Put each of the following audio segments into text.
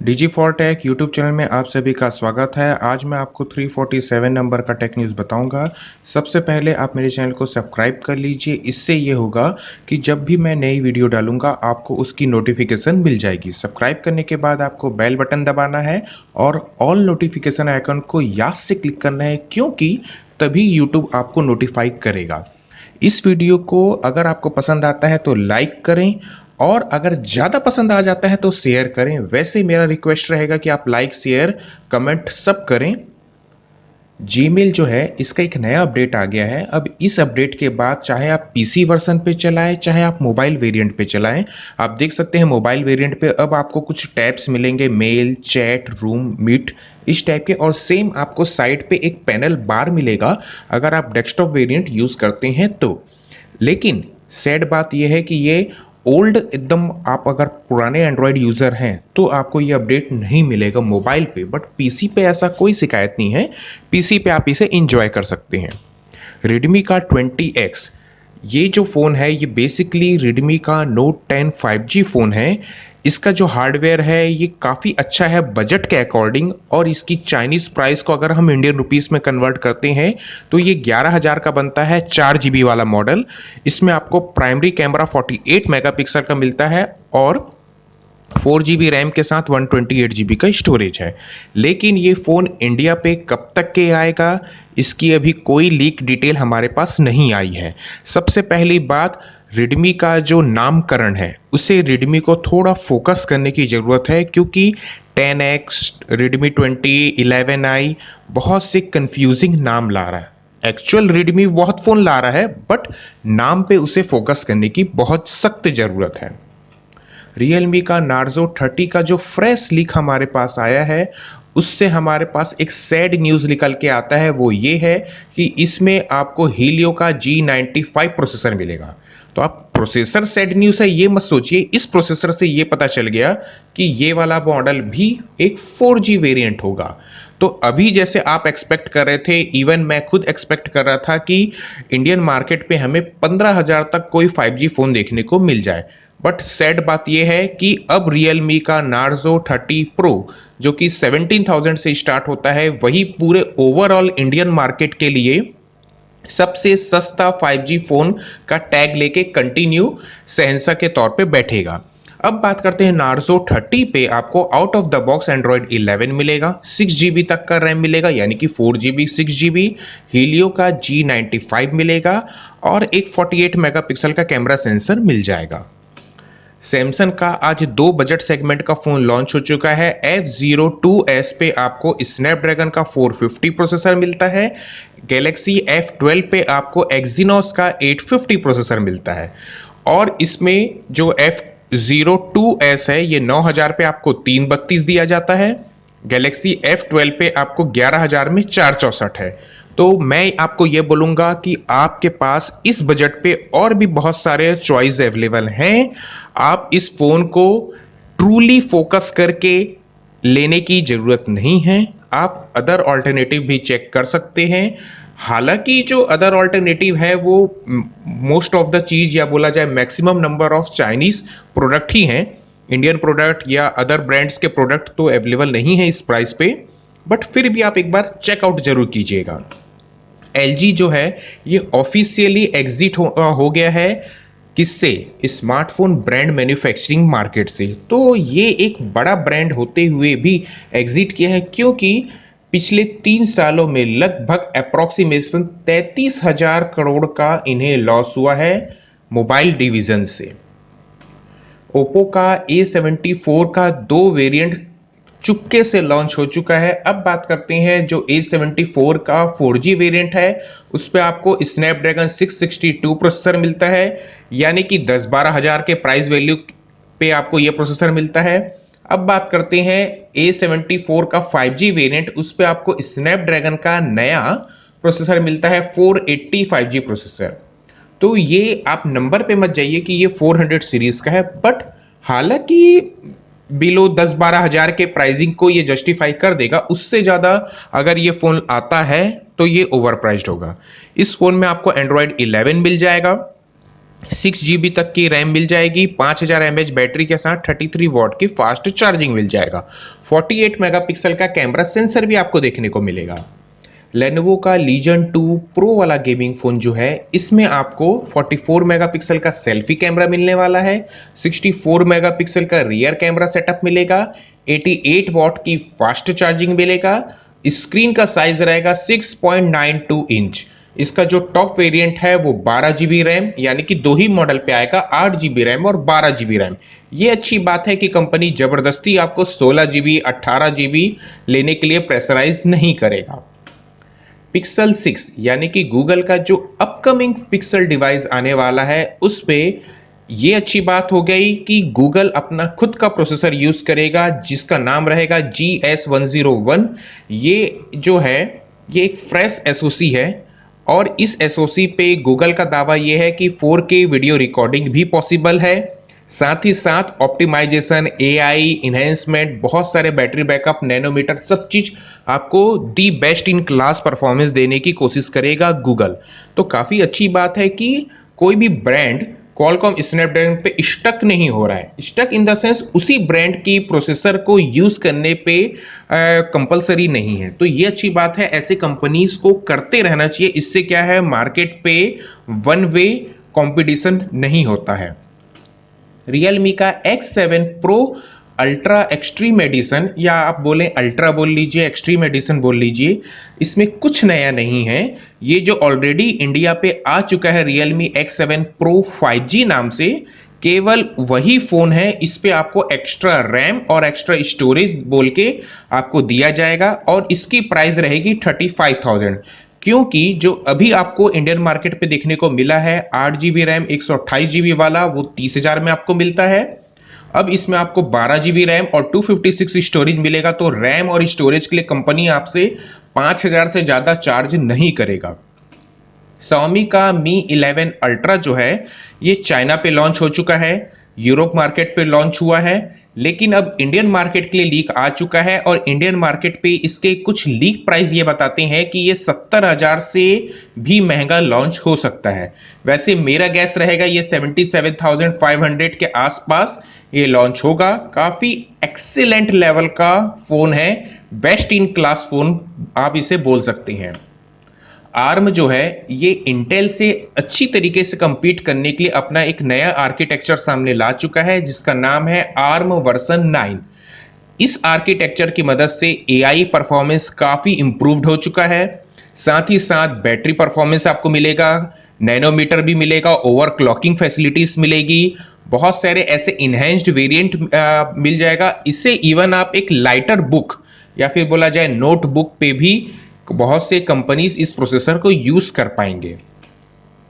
DG for take YouTube channel में आप सभी का स्वागत है। आज मैं आपको 347 नंबर का टेक न्यूज़ बताऊंगा। सबसे पहले आप मेरे चैनल को सब्सक्राइब कर लीजिए। इससे ये होगा कि जब भी मैं नई वीडियो डालूंगा आपको उसकी नोटिफिकेशन मिल जाएगी। सब्सक्राइब करने के बाद आपको बेल बटन दबाना है और ऑल नोटिफिकेशन आइकन को याद से क्लिक करना है, क्योंकि तभी यूट्यूब आपको नोटिफाई करेगा। इस वीडियो को अगर आपको पसंद आता है तो लाइक करें और अगर ज़्यादा पसंद आ जाता है तो शेयर करें। वैसे मेरा रिक्वेस्ट रहेगा कि आप लाइक शेयर कमेंट सब करें। जीमेल जो है इसका एक नया अपडेट आ गया है। अब इस अपडेट के बाद चाहे आप पीसी वर्जन पे चलाएं चाहे आप मोबाइल वेरिएंट पे चलाएं, आप देख सकते हैं मोबाइल वेरिएंट पे अब आपको कुछ टैब्स मिलेंगे, मेल, चैट, रूम, मीट, इस टाइप के। और सेम आपको साइड पे एक पैनल बार मिलेगा अगर आप डेस्कटॉप वेरिएंट यूज़ करते हैं तो। लेकिन सैड बात यह है कि ये ओल्ड एकदम, आप अगर पुराने एंड्रॉयड यूज़र हैं तो आपको ये अपडेट नहीं मिलेगा मोबाइल पे, बट पीसी पे ऐसा कोई शिकायत नहीं है। पीसी पे आप इसे इंजॉय कर सकते हैं। रेडमी का 20X, ये जो फ़ोन है ये बेसिकली रेडमी का नोट 10 5G फ़ोन है। इसका जो हार्डवेयर है ये काफ़ी अच्छा है बजट के अकॉर्डिंग, और इसकी चाइनीज़ प्राइस को अगर हम इंडियन रुपीस में कन्वर्ट करते हैं तो ये 11,000 का बनता है, 4 GB वाला मॉडल। इसमें आपको प्राइमरी कैमरा 48 मेगापिक्सल का मिलता है और 4 GB रैम के साथ 128 GB का स्टोरेज है। लेकिन ये फ़ोन इंडिया पे कब तक के आएगा, इसकी अभी कोई लीक डिटेल हमारे पास नहीं आई है। सबसे पहली बात, रेडमी का जो नामकरण है उसे रेडमी को थोड़ा फोकस करने की ज़रूरत है, क्योंकि 10X, रेडमी 20, 11i बहुत से कंफ्यूजिंग नाम ला रहा है। एक्चुअल रेडमी बहुत फ़ोन ला रहा है, बट नाम पे उसे फोकस करने की बहुत सख्त ज़रूरत है। रियलमी का नार्जो 30 का जो फ्रेश लीक हमारे पास आया है उससे हमारे पास एक सैड न्यूज़ निकल के आता है। वो ये है कि इसमें आपको हीलियो का G95 प्रोसेसर मिलेगा। तो आप प्रोसेसर सैड न्यूज़ है ये मत सोचिए, इस प्रोसेसर से ये पता चल गया कि ये वाला मॉडल भी एक 4G वेरिएंट होगा। तो अभी जैसे आप एक्सपेक्ट कर रहे थे, इवन मैं खुद एक्सपेक्ट कर रहा था कि इंडियन मार्केट पे हमें 15,000 तक कोई 5G फ़ोन देखने को मिल जाए। बट सैड बात यह है कि अब रियलमी का नार्जो 30 प्रो जो कि 17,000 से स्टार्ट होता है, वही पूरे ओवरऑल इंडियन मार्केट के लिए सबसे सस्ता 5G फोन का टैग लेके कंटिन्यू शहंशाह के तौर पे बैठेगा। अब बात करते हैं नार्जो 30 पे आपको out of the box Android 11 मिलेगा, 6 GB तक का रैम मिलेगा यानी कि 4 GB 6 GB, हीलियो का G95 मिलेगा और एक 48 मेगापिक्सल का कैमरा सेंसर मिल जाएगा। सैमसंग का आज दो बजट सेगमेंट का फोन लॉन्च हो चुका है। F02s पे आपको स्नैपड्रैगन का 450 प्रोसेसर मिलता है। गैलेक्सी F12 पे आपको एक्जीनोस का 850 प्रोसेसर मिलता है। और इसमें जो F02s है ये 9,000 पे आपको 332 दिया जाता है। गैलेक्सी F12 पे आपको 11,000 में 464 है। तो मैं आपको ये बोलूंगा कि आपके पास इस बजट पे और भी बहुत सारे चॉइस अवेलेबल हैं। आप इस फोन को ट्रूली फोकस करके लेने की जरूरत नहीं है, आप अदर ऑल्टरनेटिव भी चेक कर सकते हैं। हालांकि जो अदर ऑल्टरनेटिव है वो मोस्ट ऑफ द चीज, या बोला जाए maximum number of Chinese product ही हैं। इंडियन प्रोडक्ट या अदर ब्रांड्स के प्रोडक्ट तो अवेलेबल नहीं है इस प्राइस पे, बट फिर भी आप एक बार चेकआउट जरूर कीजिएगा। LG जो है ये ऑफिशियली एग्जिट हो गया है, किससे? स्मार्टफोन ब्रांड मैन्युफैक्चरिंग मार्केट से। तो ये एक बड़ा ब्रांड होते हुए भी एग्जिट किया है, क्योंकि पिछले 3 सालों में लगभग अप्रोक्सीमेशन 33,000 करोड़ का इन्हें लॉस हुआ है मोबाइल डिवीजन से। ओप्पो का A74 का दो वेरिएंट चुपके से लॉन्च हो चुका है। अब बात करते हैं जो A74 का 4G वेरिएंट है, उस पर आपको स्नैपड्रैगन 662 प्रोसेसर मिलता है, यानी कि 10-12 हज़ार के प्राइस वैल्यू पे आपको यह प्रोसेसर मिलता है। अब बात करते हैं A74 का 5G वेरिएंट, उस पर आपको स्नैपड्रैगन का नया प्रोसेसर मिलता है 480 5G प्रोसेसर। तो ये आप नंबर पे मत जाइए कि ये 400 सीरीज का है, बट हालांकि बिलो 10-12 हज़ार के प्राइसिंग को ये जस्टिफाई कर देगा। उससे ज़्यादा अगर ये फ़ोन आता है तो ये ओवर प्राइस्ड होगा। इस फ़ोन में आपको एंड्रॉयड 11 मिल जाएगा, 6 GB तक की रैम मिल जाएगी, 5000 mAh बैटरी के साथ 33 वॉट की फास्ट चार्जिंग मिल जाएगा। 48 मेगापिक्सल का कैमरा सेंसर भी आपको देखने को मिलेगा। लेनोवो का लीजन 2 प्रो वाला गेमिंग फोन जो है, इसमें आपको 44 मेगापिक्सल का सेल्फी कैमरा मिलने वाला है, 64 मेगापिक्सल का रियर कैमरा सेटअप मिलेगा, 88 वॉट की फास्ट चार्जिंग मिलेगा। स्क्रीन का साइज रहेगा 6.92 इंच। इसका जो टॉप वेरिएंट है वो 12 GB रैम, यानी कि दो ही मॉडल पे आएगा, 8 GB रैम और 12 GB रैम। ये अच्छी बात है कि कंपनी जबरदस्ती आपको 16 GB 18 GB लेने के लिए प्रेशराइज नहीं करेगा। पिक्सल 6 यानी कि गूगल का जो अपकमिंग पिक्सल डिवाइस आने वाला है, उस पे ये अच्छी बात हो गई कि गूगल अपना खुद का प्रोसेसर यूज करेगा जिसका नाम रहेगा GS101। ये जो है, ये एक फ्रेश एसओसी है और इस एसओसी पे गूगल का दावा ये है कि 4K वीडियो रिकॉर्डिंग भी पॉसिबल है। साथ ही साथ ऑप्टिमाइजेशन, एआई इन्हेंसमेंट, बहुत सारे बैटरी बैकअप, नैनोमीटर, सब चीज आपको the best in class performance देने की कोशिश करेगा गूगल। तो काफी अच्छी बात है कि कोई भी ब्रांड क्वालकॉम स्नैपड्रैगन पे स्टक नहीं हो रहा है। स्टक इन द सेंस उसी ब्रांड की प्रोसेसर को यूज करने पे कंपलसरी नहीं है। तो ये अच्छी बात है, ऐसे कंपनीज को करते रहना चाहिए। इससे क्या है, मार्केट पे वन वे कंपटीशन नहीं होता है। रियलमी का X7 Pro ultra extreme addition, या आप बोलें अल्ट्रा बोल लीजिए, एक्सट्रीम एडिशन बोल लीजिए, इसमें कुछ नया नहीं है। ये जो ऑलरेडी इंडिया पे आ चुका है रियलमी X7 Pro 5G नाम से, केवल वही फोन है। इस पे आपको एक्स्ट्रा रैम और एक्स्ट्रा स्टोरेज बोल के आपको दिया जाएगा और इसकी प्राइस रहेगी 35,000। क्योंकि जो अभी आपको इंडियन मार्केट पे देखने को मिला है 8 GB रैम 128 GB वाला, वो 30,000 में आपको मिलता है। अब इसमें आपको 12 GB रैम और 256 स्टोरेज मिलेगा। तो रैम और स्टोरेज के लिए कंपनी आपसे 5,000 से ज्यादा चार्ज नहीं करेगा। Xiaomi का Mi 11 अल्ट्रा जो है, ये चाइना पे लॉन्च हो चुका है, यूरोप मार्केट पे लॉन्च हुआ है, लेकिन अब इंडियन मार्केट के लिए लीक आ चुका है और इंडियन मार्केट पे इसके कुछ लीक प्राइस ये बताते हैं कि ये 70,000 से भी महंगा लॉन्च हो सकता है। वैसे मेरा गैस रहेगा ये 77,500 के आसपास ये लॉन्च होगा। काफी एक्सीलेंट लेवल का फोन है, बेस्ट इन क्लास फोन आप इसे बोल सकते हैं। आर्म जो है, ये इंटेल से अच्छी तरीके से compete करने के लिए अपना एक नया आर्किटेक्चर सामने ला चुका है जिसका नाम है आर्म वर्जन 9। इस आर्किटेक्चर की मदद से एआई परफॉर्मेंस काफी इंप्रूव्ड हो चुका है। साथ ही साथ बैटरी परफॉर्मेंस आपको मिलेगा, नैनोमीटर भी मिलेगा, ओवरक्लॉकिंग फैसिलिटीज मिलेगी, बहुत सारे ऐसे इनहेंस्ड वेरिएंट मिल जाएगा। इससे इवन आप एक लाइटर बुक या फिर बोला जाए नोटबुक पे भी बहुत से कंपनीज इस प्रोसेसर को यूज कर पाएंगे।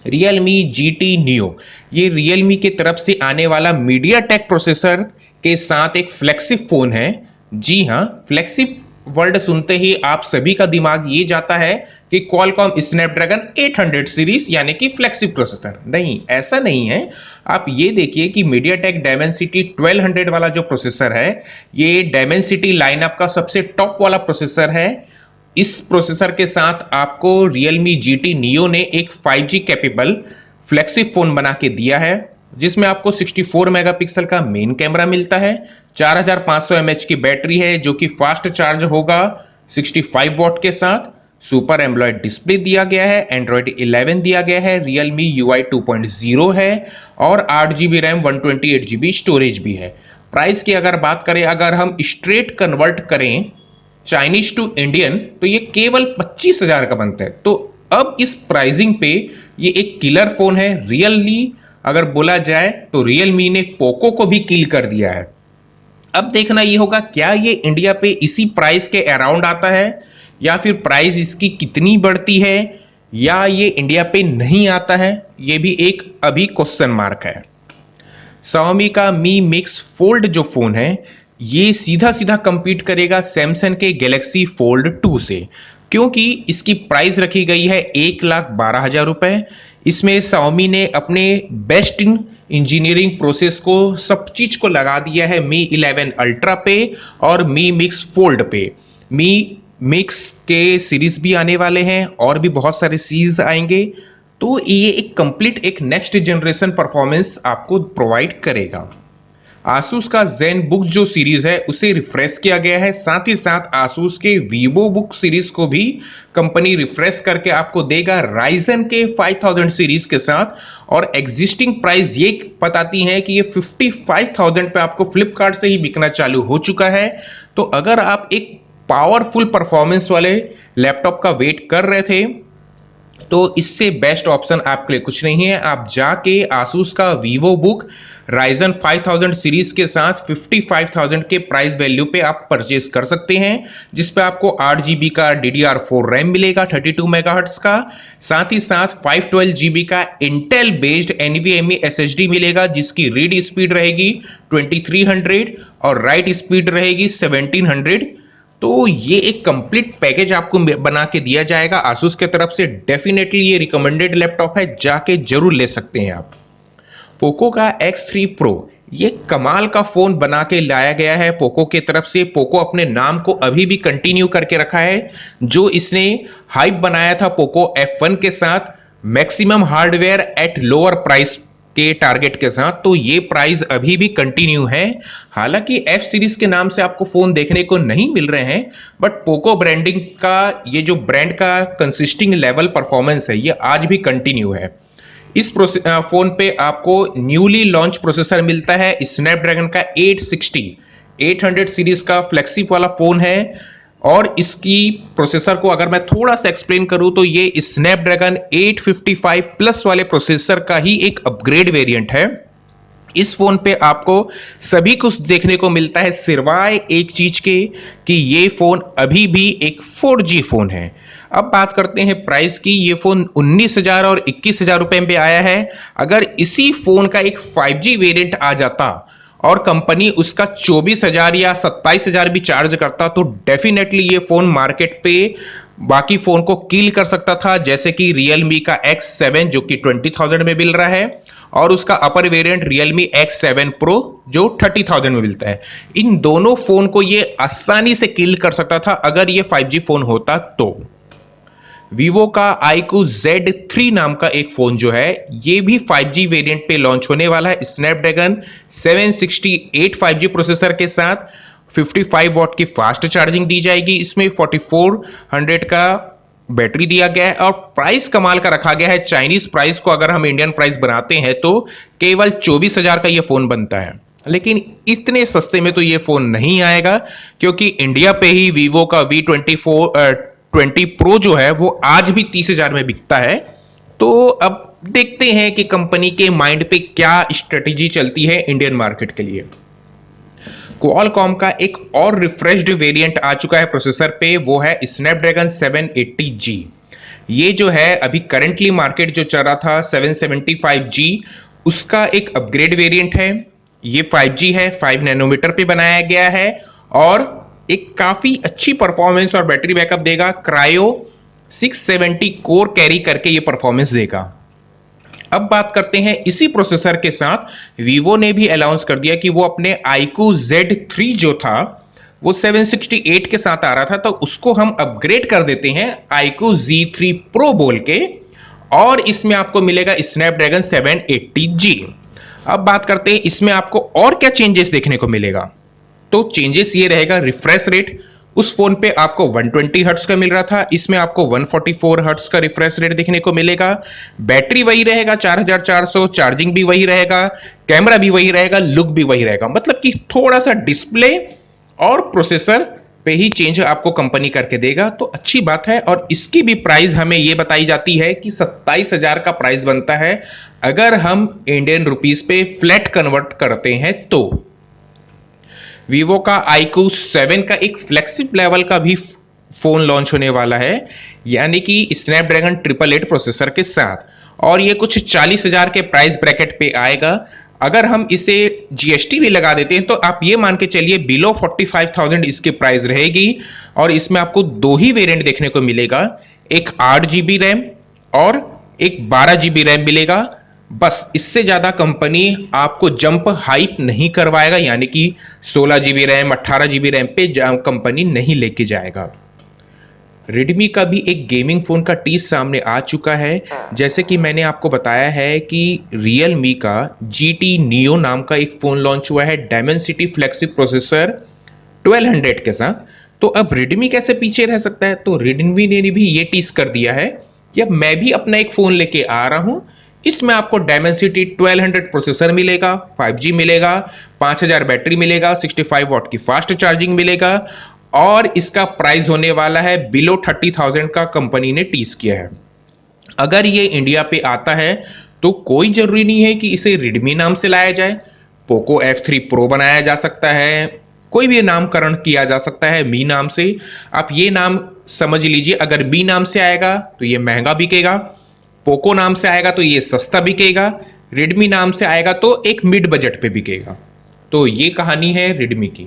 Realme GT Neo, ये Realme की तरफ से आने वाला MediaTek प्रोसेसर के साथ एक फ्लैगशिप फोन है। जी हाँ, फ्लैगशिप वर्ड सुनते ही आप सभी का दिमाग ये जाता है कि Qualcomm Snapdragon 800 सीरीज यानी कि फ्लैगशिप प्रोसेसर। नहीं, ऐसा नहीं है। आप ये देखिए कि MediaTek Dimensity 1200 वाला जो प्रोसेसर है, ये Dimensity लाइनअप का सबसे टॉप वाला प्रोसेसर है। इस प्रोसेसर के साथ आपको Realme GT Neo ने एक 5G कैपेबल फ्लैगशिप फोन बना के दिया है, जिसमें आपको 64 मेगापिक्सल का मेन कैमरा मिलता है, 4500 mAh की बैटरी है जो कि फास्ट चार्ज होगा 65 वॉट के साथ। सुपर एमोलेड डिस्प्ले दिया गया है, Android 11 दिया गया है, Realme UI 2.0 है और 8 GB रैम 128 GB स्टोरेज भी है। प्राइस की अगर बात करें, अगर हम स्ट्रेट कन्वर्ट करें चाइनीज टू इंडियन, तो ये केवल 25,000 का बनता है। तो अब इस प्राइसिंग पे ये एक किलर फोन है। रियली अगर बोला जाए तो रियलमी ने पोको को भी किल कर दिया है। अब देखना ये होगा क्या ये इंडिया पे इसी प्राइस के अराउंड आता है या फिर प्राइस इसकी कितनी बढ़ती है, या ये इंडिया पे नहीं आता है, ये भी एक अभी क्वेश्चन मार्क है। Xiaomi का Mi Mix Fold जो फोन है, ये सीधा सीधा compete करेगा सैमसंग के Galaxy Fold 2 से, क्योंकि इसकी प्राइस रखी गई है 1,12,000 रुपए। इसमें Xiaomi ने अपने बेस्ट इन इंजीनियरिंग प्रोसेस को, सब चीज को लगा दिया है Mi 11 अल्ट्रा पे और Mi Mix Fold पे। Mi Mix के सीरीज भी आने वाले हैं और भी बहुत सारे सीरीज आएंगे। तो ये एक कंप्लीट एक नेक्स्ट जनरेशन परफॉर्मेंस आपको प्रोवाइड करेगा। आसूस का ZenBook जो सीरीज है उसे रिफ्रेश किया गया है, साथ ही साथ आसूस के VivoBook सीरीज को भी कंपनी रिफ्रेश करके आपको देगा Ryzen के 5000 सीरीज के साथ। और एग्जिस्टिंग प्राइस ये बताती है कि ये 55,000 पे आपको फ्लिपकार्ट से ही बिकना चालू हो चुका है। तो अगर आप एक पावरफुल परफॉर्मेंस वाले लैपटॉप का वेट कर रहे थे तो इससे बेस्ट ऑप्शन आपके लिए कुछ नहीं है। आप जाके आसूस का VivoBook Ryzen 5000 सीरीज के साथ 55,000 के प्राइस वैल्यू पे आप परचेज कर सकते हैं, जिस पे आपको 8 GB का DDR4 रैम मिलेगा 32 मेगाहर्ट्ज का, साथ ही साथ 512 GB का इंटेल बेस्ड NVMe SSD मिलेगा, जिसकी रीड स्पीड रहेगी 2300 और राइट स्पीड रहेगी 1700। तो ये एक कंप्लीट पैकेज आपको बना के दिया जाएगा आसूस के तरफ से। डेफिनेटली ये रिकमेंडेड लैपटॉप है, जाके जरूर ले सकते हैं आप। पोको का X3 Pro ये कमाल का फोन बना के लाया गया है पोको के तरफ से। पोको अपने नाम को अभी भी कंटिन्यू करके रखा है, जो इसने हाइप बनाया था पोको F1 के साथ, maximum hardware at lower price के टारगेट के साथ। तो ये प्राइस अभी भी कंटिन्यू है। हालांकि F सीरीज के नाम से आपको फोन देखने को नहीं मिल रहे हैं, बट पोको ब्रांडिंग का ये जो ब्रांड का कंसिस्टिंग लेवल परफॉर्मेंस है ये आज भी कंटिन्यू है। इस फोन पे आपको न्यूली लॉन्च प्रोसेसर मिलता है स्नैपड्रैगन का 800 सीरीज का फ्लैगशिप वाला फोन है। और इसकी प्रोसेसर को अगर मैं थोड़ा सा एक्सप्लेन करूं तो ये स्नैपड्रैगन 855 प्लस वाले प्रोसेसर का ही एक अपग्रेड वेरिएंट है। इस फोन पे आपको सभी कुछ देखने को मिलता है सिवाय एक चीज के कि ये फोन अभी भी एक 4G फोन है। अब बात करते हैं प्राइस की। ये फोन 19,000 और 21,000 रुपए में आया है। अगर इसी फोन का एक 5G वेरिएंट आ जाता और कंपनी उसका 24,000 या 27,000 भी चार्ज करता तो डेफिनेटली ये फोन मार्केट पे बाकी फोन को किल कर सकता था, जैसे कि Realme का X7 जो कि 20,000 में मिल रहा है और उसका अपर वेरिएंट Realme X7 Pro जो 30,000 में मिलता है। इन दोनों फोन को ये आसानी से किल कर सकता था अगर ये 5G फोन होता तो। Vivo का iQOO Z3 नाम का एक फोन जो है ये भी 5G वेरिएंट पे लॉन्च होने वाला है स्नैपड्रैगन 768 5G प्रोसेसर के साथ। 55 वॉट की फास्ट चार्जिंग दी जाएगी, इसमें 4400 का बैटरी दिया गया है और प्राइस कमाल का रखा गया है। चाइनीज प्राइस को अगर हम इंडियन प्राइस बनाते हैं तो केवल 24,000 का ये फोन बनता है। लेकिन इतने सस्ते में तो ये फोन नहीं आएगा, क्योंकि इंडिया पे ही Vivo का V20 Pro जो है वो आज भी 30,000 में बिकता है। तो अब देखते हैं कि कंपनी के माइंड पे क्या स्ट्रेटेजी चलती है इंडियन मार्केट के लिए। क्वालकॉम का एक और रिफ्रेश्ड वेरिएंट आ चुका है प्रोसेसर पे, वो है स्नैपड्रैगन 780G। ये जो है अभी करंटली मार्केट जो चल रहा था 775G, उसका एक अपग्रेड वेरिएंट है। ये 5G है, 5 नैनोमीटर पे बनाया गया है और एक काफी अच्छी परफॉर्मेंस और बैटरी बैकअप देगा। क्रायो 670 कोर कैरी करके ये परफॉर्मेंस देगा। अब बात करते हैं इसी प्रोसेसर के साथ Vivo ने भी अनाउंस कर दिया कि वो अपने iQOO Z3 जो था वो 768 के साथ आ रहा था, तो उसको हम अपग्रेड कर देते हैं iQOO Z3 Pro बोल के, और इसमें आपको मिलेगा स्नैपड्रैगन 780G। अब बात करते हैं इसमें आपको और क्या चेंजेस देखने को मिलेगा। तो चेंजेस ये रहेगा, रिफ्रेश रेट उस फोन पे आपको 120 हर्ट्ज का मिल रहा था, इसमें आपको 144 हर्ट्ज का रिफ्रेश रेट देखने को मिलेगा। बैटरी वही रहेगा 4400, चार्जिंग भी वही रहेगा, कैमरा भी वही रहेगा, लुक भी वही रहेगा। मतलब कि थोड़ा सा डिस्प्ले और प्रोसेसर पे ही चेंज आपको कंपनी करके देगा, तो अच्छी बात है। और इसकी भी प्राइस हमें ये बताई जाती है कि 27,000 का प्राइस बनता है अगर हम इंडियन रुपीस पे फ्लैट कन्वर्ट करते हैं तो। Vivo का iQOO 7 का एक फ्लैगशिप लेवल का भी फोन लॉन्च होने वाला है, यानी कि स्नैपड्रैगन 888 प्रोसेसर के साथ, और ये कुछ 40,000 के प्राइस ब्रैकेट पे आएगा। अगर हम इसे GST भी लगा देते हैं तो आप ये मान के चलिए बिलो 45,000 इसकी प्राइस रहेगी। और इसमें आपको दो ही वेरिएंट देखने को मिलेगा, एक 8 GB रैम और एक 12 GB रैम मिलेगा। बस इससे ज्यादा कंपनी आपको जंप हाइप नहीं करवाएगा, यानी कि 16 GB रैम 18 GB रैम पे कंपनी नहीं लेके जाएगा। रेडमी का भी एक गेमिंग फ़ोन का टीज़ सामने आ चुका है। जैसे कि मैंने आपको बताया है कि रियलमी का GT Neo नाम का एक फ़ोन लॉन्च हुआ है डायमेंसिटी फ्लेक्सिब प्रोसेसर 1200 के साथ। तो अब रेडमी कैसे पीछे रह सकता है? तो रेडमी ने भी ये टीज़ कर दिया है कि अब मैं भी अपना एक फ़ोन लेके आ रहा हूँ। इसमें आपको डायमेंसिटी 1200 प्रोसेसर मिलेगा, 5G मिलेगा, 5000 बैटरी मिलेगा, 65 वॉट की फास्ट चार्जिंग मिलेगा और इसका प्राइस होने वाला है बिलो 30,000 का कंपनी ने टीज किया है। अगर ये इंडिया पे आता है तो कोई जरूरी नहीं है कि इसे रेडमी नाम से लाया जाए, पोको F3 प्रो बनाया जा सकता है, कोई भी नामकरण किया जा सकता है मी नाम से। आप ये नाम समझ लीजिए, अगर बी नाम से आएगा तो ये महंगा बिकेगा, पोको नाम से आएगा तो ये सस्ता बिकेगा, रेडमी नाम से आएगा तो एक मिड बजट पे बिकेगा। तो ये कहानी है रेडमी की।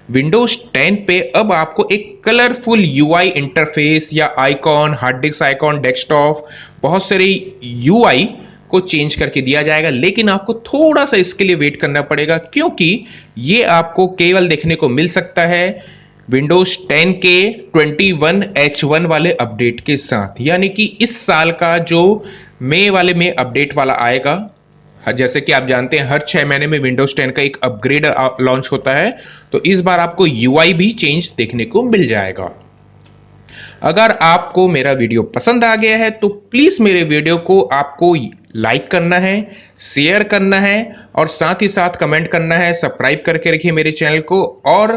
विंडोज 10 पे अब आपको एक कलरफुल यूआई इंटरफेस या icon, hard disk icon, desktop, बहुत सारे यूआई को चेंज करके दिया जाएगा, लेकिन आपको थोड़ा सा इसके लिए वेट करना पड़ेगा क्योंकि ये आपको केवल देखने को मिल सकता है विंडोज 10 के 21H1 वाले अपडेट के साथ, यानी कि इस साल का जो मई वाले में अपडेट वाला आएगा। जैसे कि आप जानते हैं हर 6 महीने में विंडोज 10 का एक अपग्रेड लॉन्च होता है, तो इस बार आपको यूआई भी चेंज देखने को मिल जाएगा। अगर आपको मेरा वीडियो पसंद आ गया है तो प्लीज मेरे वीडियो को आपको लाइक करना है, शेयर करना है और साथ ही साथ कमेंट करना है। सब्सक्राइब करके रखिए मेरे चैनल को और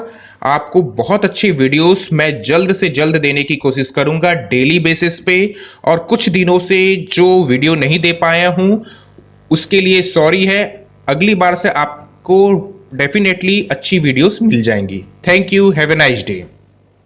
आपको बहुत अच्छी वीडियोस मैं जल्द से जल्द देने की कोशिश करूंगा डेली बेसिस पे। और कुछ दिनों से जो वीडियो नहीं दे पाया हूं उसके लिए सॉरी है। अगली बार से आपको डेफिनेटली अच्छी वीडियोस मिल जाएंगी। Thank you, have a nice day.